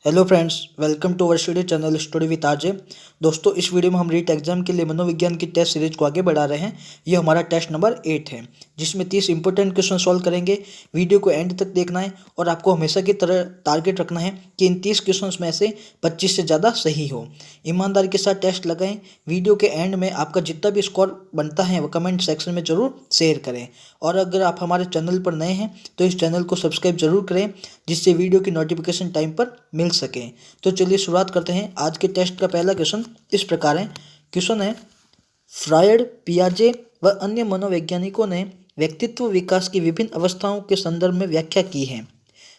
Hello friends, welcome to our study channel study with RJ. दोस्तों, इस video में हम रीट एग्जाम के लिए मनोविज्ञान की टेस्ट सीरीज को आगे बढ़ा रहे हैं। ये हमारा टेस्ट नंबर 8 है, जिसमें 30 इंपॉर्टेंट क्वेश्चन सॉल्व करेंगे। वीडियो को एंड तक देखना है और आपको हमेशा की तरह टारगेट रखना है कि इन 30 क्वेश्चन में से 25 से ज़्यादा सही हो। ईमानदारी के साथ टेस्ट लगाएं। वीडियो के एंड में आपका जितना भी स्कोर बनता है वो कमेंट सेक्शन में ज़रूर शेयर करें। और अगर आप हमारे चैनल पर नए हैं तो इस चैनल को सब्सक्राइब जरूर करें, जिससे वीडियो की नोटिफिकेशन टाइम पर मिल सके। तो चलिए शुरुआत करते हैं। आज के टेस्ट का पहला क्वेश्चन इस प्रकार है। क्वेश्चन है, फ्रायड, पियाजे व अन्य मनोवैज्ञानिकों ने व्यक्तित्व विकास की विभिन्न अवस्थाओं के संदर्भ में व्याख्या की है,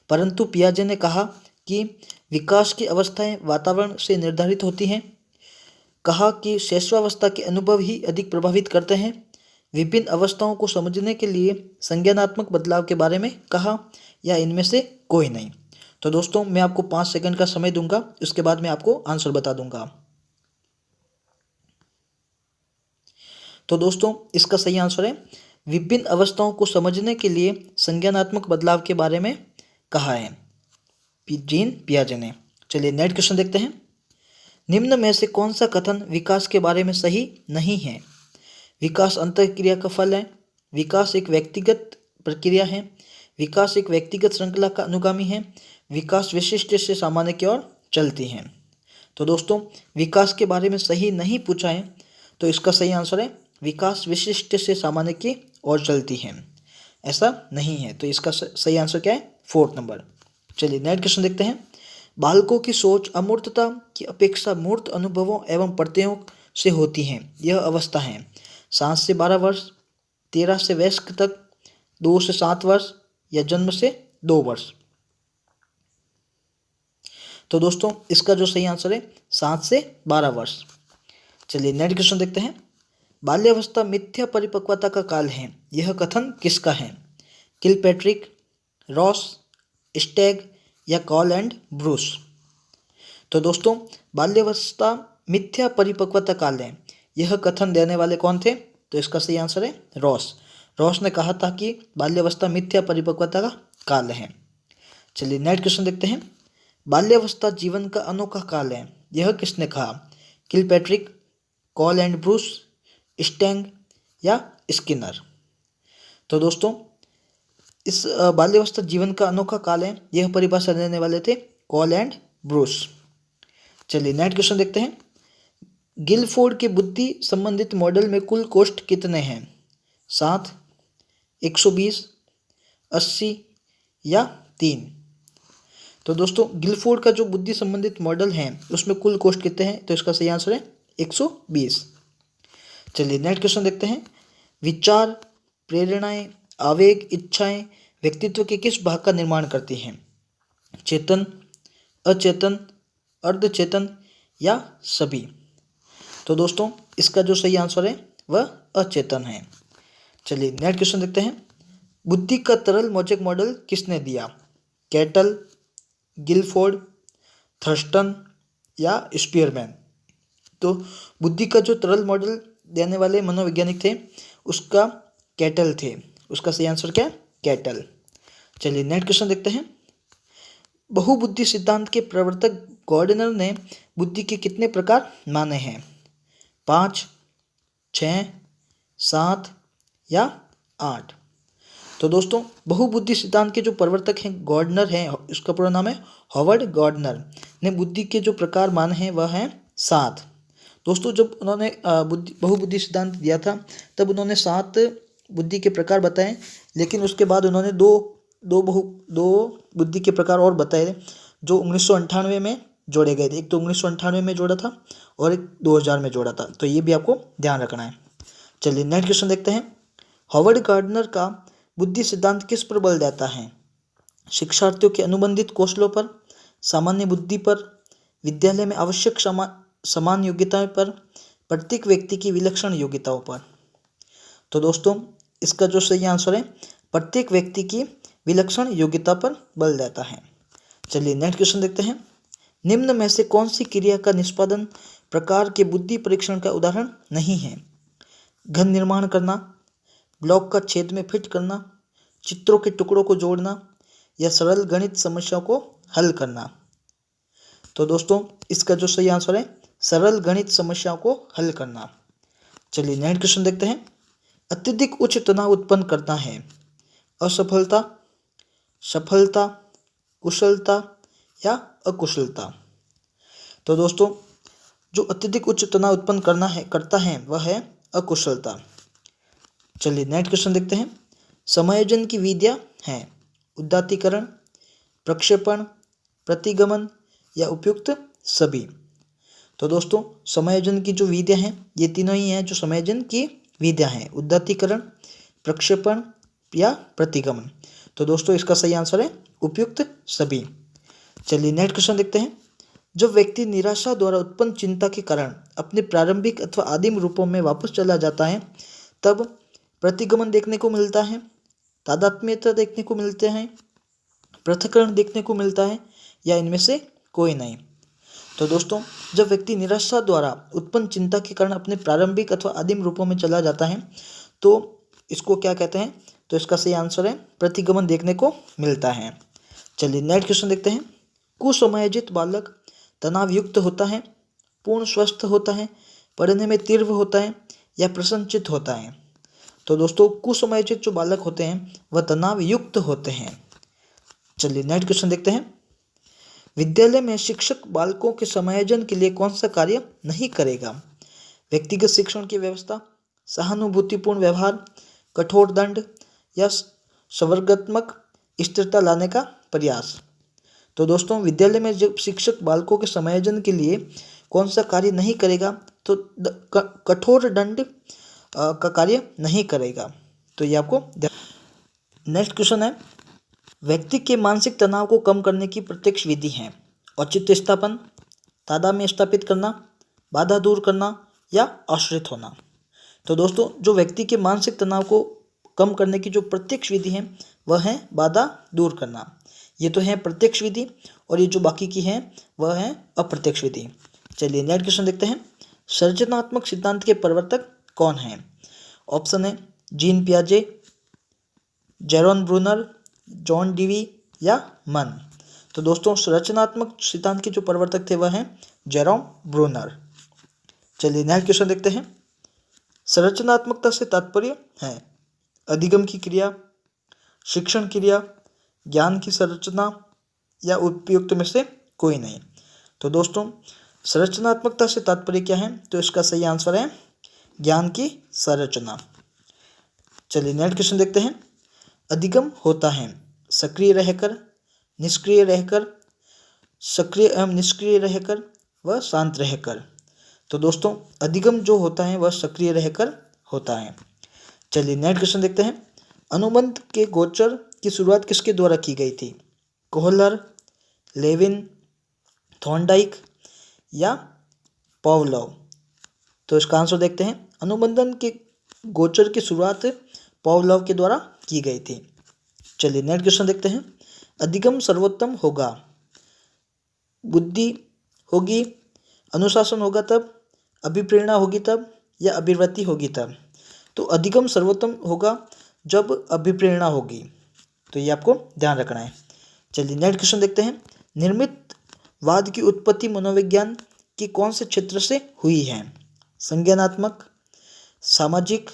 परंतु पियाजे ने कहा कि विकास की अवस्थाएं वातावरण से निर्धारित होती हैं। कहा कि शैशवावस्था के अनुभव ही अधिक प्रभावित करते हैं। विभिन्न अवस्थाओं को समझने के लिए संज्ञानात्मक बदलाव के बारे में कहा, या इनमें से कोई नहीं। तो दोस्तों, मैं आपको 5 सेकंड का समय दूंगा, उसके बाद मैं आपको आंसर बता दूंगा। तो दोस्तों, इसका सही आंसर है विभिन्न अवस्थाओं को समझने के लिए संज्ञानात्मक बदलाव के बारे में कहा है जीन पियाजे ने। चलिए नेक्स्ट क्वेश्चन देखते हैं। निम्न में से कौन सा कथन विकास के बारे में सही नहीं है? विकास अंतःक्रिया का फल है। विकास एक व्यक्तिगत प्रक्रिया है। विकास एक व्यक्तिगत श्रृंखला का अनुगामी है। विकास विशिष्ट से सामान्य की ओर चलती है। तो दोस्तों, विकास के बारे में सही नहीं पूछा है, तो इसका सही आंसर है विकास विशिष्ट से सामान्य की ओर चलती है, ऐसा नहीं है। तो इसका सही आंसर क्या है? 4th number. चलिए नेक्स्ट क्वेश्चन देखते हैं। बालकों की सोच अमूर्तता की अपेक्षा मूर्त अनुभवों एवं प्रत्ययों से होती है। यह अवस्था है 7 से 12 वर्ष, 13 से वयस्क तक, 2 से 7 वर्ष, या जन्म से 2 वर्ष। तो दोस्तों, इसका जो सही आंसर है 7 से 12 वर्ष। चलिए नेक्स्ट क्वेश्चन देखते हैं। बाल्यावस्था मिथ्या परिपक्वता का काल है। यह कथन किसका है? किलपैट्रिक, रॉस, स्टैग, या कॉल एंड ब्रूस। तो दोस्तों, बाल्यावस्था मिथ्या परिपक्वता काल है, यह कथन देने वाले कौन थे? तो इसका सही आंसर है रॉस। रॉस ने कहा था कि बाल्यावस्था मिथ्या परिपक्वता का काल है। चलिए नेक्स्ट क्वेश्चन देखते हैं। बाल्यावस्था जीवन का अनोखा काल है, यह किसने कहा? किलपैट्रिक, कॉल एंड ब्रूस, स्टैंग, या स्किनर। तो दोस्तों, इस बाल्यावस्था जीवन का अनोखा काल है, यह परिभाषा देने वाले थे कॉल एंड ब्रूस। चलिए नेक्स्ट क्वेश्चन देखते हैं। गिलफोर्ड के बुद्धि संबंधित मॉडल में कुल कोष्ठ कितने हैं? 7, 120, 80, या 3। तो दोस्तों, गिलफोर्ड का जो बुद्धि संबंधित मॉडल है उसमें कुल कोष्ठ कितने हैं? तो इसका सही आंसर है 120। चलिए नेक्स्ट क्वेश्चन देखते हैं। विचार, प्रेरणाएं, आवेग, इच्छाएं व्यक्तित्व के किस भाग का निर्माण करती हैं? चेतन, अचेतन, अर्धचेतन, या सभी। तो दोस्तों, इसका जो सही आंसर है वह अचेतन है। चलिए नेक्स्ट क्वेश्चन देखते हैं। बुद्धि का तरल मौलिक मॉडल किसने दिया? कैटल, गिलफोर्ड, थर्स्टन, या स्पीयरमैन। तो बुद्धि का जो तरल मॉडल देने वाले मनोवैज्ञानिक थे उसका कैटल थे। उसका सही आंसर क्या? कैटल। चलिए नेक्स्ट क्वेश्चन देखते हैं। बहुबुद्धि सिद्धांत के प्रवर्तक गॉर्डनर ने बुद्धि के कितने प्रकार माने हैं? 5, 6, 7, या 8। तो दोस्तों, बहुबुद्धि सिद्धांत के जो प्रवर्तक हैं गॉर्डनर हैं, उसका पूरा नाम है हॉवर्ड गॉर्डनर, ने बुद्धि के जो प्रकार माने हैं वह हैं 7। दोस्तों, जब उन्होंने बहुबुद्धि सिद्धांत दिया था तब उन्होंने 7 बुद्धि के प्रकार बताए, लेकिन उसके बाद उन्होंने दो बुद्धि के प्रकार और बताए जो 1998 में जोड़े गए थे। एक तो 1998 में जोड़ा था और एक 2000 में जोड़ा था, तो ये भी आपको ध्यान रखना है। चलिए नेक्स्ट क्वेश्चन देखते हैं। हॉवर्ड गार्डनर का बुद्धि सिद्धांत किस पर बल देता है? शिक्षार्थियों के अनुबंधित कौशलों पर, सामान्य बुद्धि पर, विद्यालय में आवश्यक समान योग्यताएं पर, प्रत्येक व्यक्ति की विलक्षण योग्यताओं पर। तो दोस्तों, इसका जो सही आंसर है प्रत्येक व्यक्ति की विलक्षण योग्यता पर बल देता है। चलिए नेक्स्ट क्वेश्चन देखते हैं। निम्न में से कौन सी क्रिया का निष्पादन प्रकार के बुद्धि परीक्षण का उदाहरण नहीं है? घन निर्माण करना, ब्लॉक का छेद में फिट करना, चित्रों के टुकड़ों को जोड़ना, या सरल गणित समस्याओं को हल करना। तो दोस्तों इसका जो सही आंसर है सरल गणित समस्याओं को हल करना। चलिए नेक्स्ट क्वेश्चन देखते हैं। अत्यधिक उच्च तनाव उत्पन्न करता है। असफलता, सफलता, कुशलता या अकुशलता। तो दोस्तों जो अत्यधिक उच्च तनाव उत्पन्न करता है वह है अकुशलता। चलिए नेक्स्ट क्वेश्चन देखते हैं। समायोजन की विधियाँ हैं उदात्तीकरण, प्रक्षेपण, प्रतिगमन या उपयुक्त सभी। तो दोस्तों समायोजन की जो विधियाँ हैं ये तीनों ही हैं जो समायोजन की विधियाँ हैं, उदात्तीकरण, प्रक्षेपण या प्रतिगमन। तो दोस्तों इसका सही आंसर है उपयुक्त सभी। चलिए नेक्स्ट क्वेश्चन देखते हैं। जब व्यक्ति निराशा द्वारा उत्पन्न चिंता के कारण अपने प्रारंभिक अथवा आदिम रूपों में वापस चला जाता है तब प्रतिगमन देखने को मिलता है, तादात्म्यता देखने को मिलते हैं, पृथक्करण देखने को मिलता है या इनमें से कोई नहीं। तो दोस्तों जब व्यक्ति निराशा द्वारा उत्पन्न चिंता के कारण अपने प्रारंभिक अथवा आदिम रूपों में चला जाता है तो इसको क्या कहते हैं? तो इसका सही आंसर है प्रतिगमन देखने को मिलता है। चलिए नेक्स्ट क्वेश्चन देखते हैं। कुसमायोजित बालक तनाव युक्त होता है, पूर्ण स्वस्थ होता है, पढ़ने में तीव्र होता है या प्रसन्नचित्त होता है। तो दोस्तों कुसमायोजित जो बालक होते हैं वह तनाव युक्त होते हैं। चलिए नेक्स्ट क्वेश्चन देखते हैं। विद्यालय में शिक्षक बालकों के समायोजन के लिए कौन सा कार्य नहीं करेगा? व्यक्तिगत शिक्षण की व्यवस्था, सहानुभूतिपूर्ण व्यवहार, कठोर दंड या संवर्गात्मक स्थिरता लाने का प्रयास। तो दोस्तों विद्यालय में जब शिक्षक बालकों के समायोजन के लिए कौन सा कार्य नहीं करेगा तो कठोर दंड का कार्य नहीं करेगा। तो ये आपको नेक्स्ट क्वेश्चन है। व्यक्ति के मानसिक तनाव को कम करने की प्रत्यक्ष विधि है औचित्य स्थापन, तादात्म्य स्थापित करना, बाधा दूर करना या आश्रित होना। तो दोस्तों जो व्यक्ति के मानसिक तनाव को कम करने की जो प्रत्यक्ष विधि है वह है बाधा दूर करना। ये तो है प्रत्यक्ष विधि और ये जो बाकी की है वह है अप्रत्यक्ष विधि। चलिए नेक्स्ट क्वेश्चन देखते हैं। सृजनात्मक सिद्धांत के प्रवर्तक कौन हैं? ऑप्शन है जीन पियाजे, जेरोन ब्रूनर, जॉन डीवी या मन। तो दोस्तों रचनात्मक सिद्धांत के जो प्रवर्तक थे वह हैं जेरोम ब्रूनर। चलिए नेक्स्ट क्वेश्चन देखते हैं। संरचनात्मकता से तात्पर्य है अधिगम की क्रिया, शिक्षण क्रिया, ज्ञान की संरचना या उपयुक्त में से कोई नहीं। तो दोस्तों संरचनात्मकता से तात्पर्य क्या है? तो इसका सही आंसर है ज्ञान की संरचना। चलिए नेक्स्ट क्वेश्चन देखते हैं। अधिगम होता है सक्रिय रहकर, निष्क्रिय रहकर, सक्रिय एवं निष्क्रिय रहकर व शांत रहकर। तो दोस्तों अधिगम जो होता है वह सक्रिय रहकर होता है। चलिए नेक्स्ट क्वेश्चन देखते हैं। अनुबंध के गोचर की शुरुआत किसके द्वारा की गई थी? कोहलर, लेविन, थॉर्नडाइक या पावलोव। तो इसका आंसर देखते हैं। अनुबंधन के गोचर की शुरुआत पावलोव के द्वारा की गई थी। चलिए नेक्स्ट क्वेश्चन देखते हैं। अधिगम सर्वोत्तम होगा, बुद्धि होगी, अनुशासन होगा तब, अभिप्रेरणा होगी तब या अभिवृत्ति होगी तब। तो अधिगम सर्वोत्तम होगा जब अभिप्रेरणा होगी। तो ये आपको ध्यान रखना है। चलिए नेक्स्ट क्वेश्चन देखते हैं। निर्मितवाद की उत्पत्ति मनोविज्ञान के कौन से क्षेत्र से हुई है? संज्ञानात्मक, सामाजिक,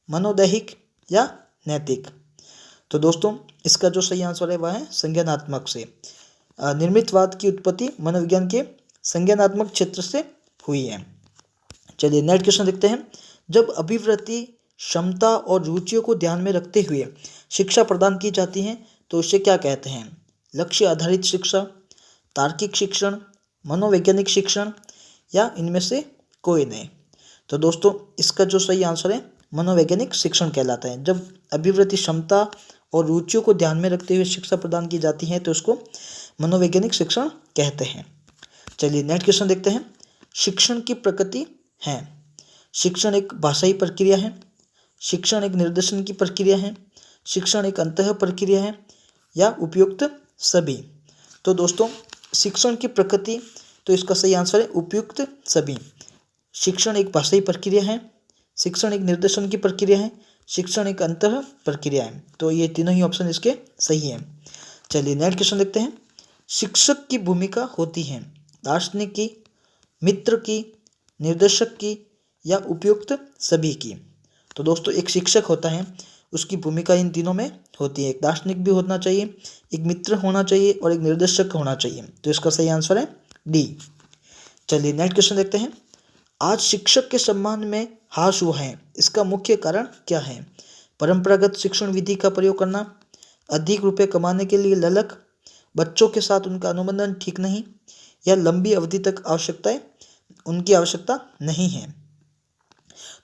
मनोदैहिक या नैतिक। तो दोस्तों इसका जो सही आंसर है वह है संज्ञानात्मक से। निर्मितवाद की उत्पत्ति मनोविज्ञान के संज्ञानात्मक क्षेत्र से हुई है। चलिए नेक्स्ट क्वेश्चन देखते हैं। जब अभिवृत्ति, क्षमता और रुचियों को ध्यान में रखते हुए शिक्षा प्रदान की जाती है तो इसे क्या कहते हैं? लक्ष्य आधारित शिक्षा, तार्किक शिक्षण, मनोवैज्ञानिक शिक्षण या इनमें से कोई नहीं। तो दोस्तों इसका जो सही आंसर है मनोवैज्ञानिक शिक्षण कहलाता है। जब अभिवृत्ति, क्षमता और रुचियों को ध्यान में रखते हुए शिक्षा प्रदान की जाती है तो उसको मनोवैज्ञानिक शिक्षण कहते हैं। चलिए नेक्स्ट क्वेश्चन देखते हैं। शिक्षण की प्रकृति है। शिक्षण एक भाषाई प्रक्रिया है, शिक्षण एक निर्देशन की प्रक्रिया है, शिक्षण एक अंतः प्रक्रिया है या उपयुक्त सभी। तो दोस्तों शिक्षण की प्रकृति, तो इसका सही आंसर है उपयुक्त सभी। शिक्षण एक भाषाई प्रक्रिया है, शिक्षण एक निर्देशन की प्रक्रिया है, शिक्षण एक अंतः प्रक्रिया है। तो ये तीनों ही ऑप्शन इसके सही हैं। चलिए नेक्स्ट क्वेश्चन देखते हैं। शिक्षक की भूमिका होती है दार्शनिक की, मित्र की, निर्देशक की या उपयुक्त सभी की। तो दोस्तों एक शिक्षक होता है, उसकी भूमिका इन तीनों में होती है। एक दार्शनिक भी होना चाहिए, एक मित्र होना चाहिए और एक निर्देशक होना चाहिए। तो इसका सही आंसर है डी। चलिए नेक्स्ट क्वेश्चन देखते हैं। आज शिक्षक के सम्मान में ह्रास हुआ है, इसका मुख्य कारण क्या है? परंपरागत शिक्षण विधि का प्रयोग करना, अधिक रुपए कमाने के लिए ललक, बच्चों के साथ उनका अनुबंधन ठीक नहीं, या लंबी अवधि तक उनकी आवश्यकता नहीं है।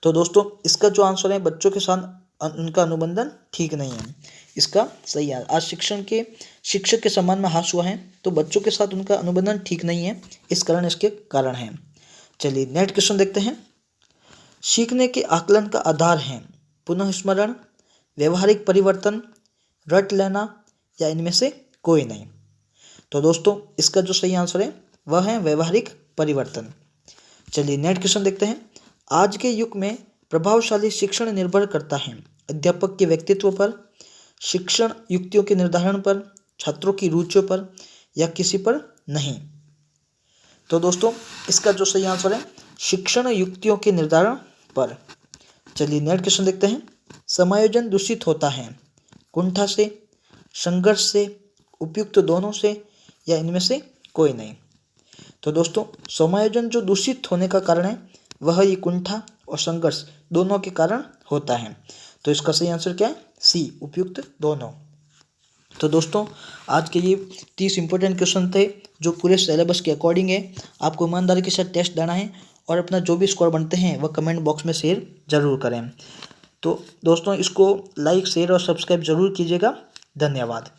तो दोस्तों इसका जो आंसर है, बच्चों के साथ उनका अनुबंधन ठीक नहीं है, इसका सही है। आज शिक्षक के सम्मान में ह्रास हुआ है, तो बच्चों के साथ उनका अनुबंधन ठीक नहीं है, इस कारण इसके कारण है। चलिए नेक्स्ट क्वेश्चन देखते हैं। सीखने के आकलन का आधार है पुनः स्मरण, व्यवहारिक परिवर्तन, रट लेना या इनमें से कोई नहीं। तो दोस्तों इसका जो सही आंसर है वह है व्यवहारिक परिवर्तन। चलिए नेक्स्ट क्वेश्चन देखते हैं। आज के युग में प्रभावशाली शिक्षण निर्भर करता है अध्यापक के व्यक्तित्व पर, शिक्षण युक्तियों के निर्धारण पर, छात्रों की रुचियों पर या किसी पर नहीं। तो दोस्तों इसका जो सही आंसर है शिक्षण युक्तियों के निर्धारण पर। चलिए नेक्स्ट क्वेश्चन देखते हैं। समायोजन दूषित होता है कुंठा से, संघर्ष से, उपयुक्त दोनों से या इनमें से कोई नहीं। तो दोस्तों समायोजन जो दूषित होने का कारण है वह ये कुंठा और संघर्ष दोनों के कारण होता है। तो इसका सही आंसर क्या है? सी, उपयुक्त दोनों। तो दोस्तों आज के ये 30 इंपॉर्टेंट क्वेश्चन थे जो पूरे सिलेबस के अकॉर्डिंग है। आपको ईमानदारी के साथ टेस्ट देना है और अपना जो भी स्कोर बनते हैं वह कमेंट बॉक्स में शेयर जरूर करें। तो दोस्तों इसको लाइक, शेयर और सब्सक्राइब जरूर कीजिएगा। धन्यवाद।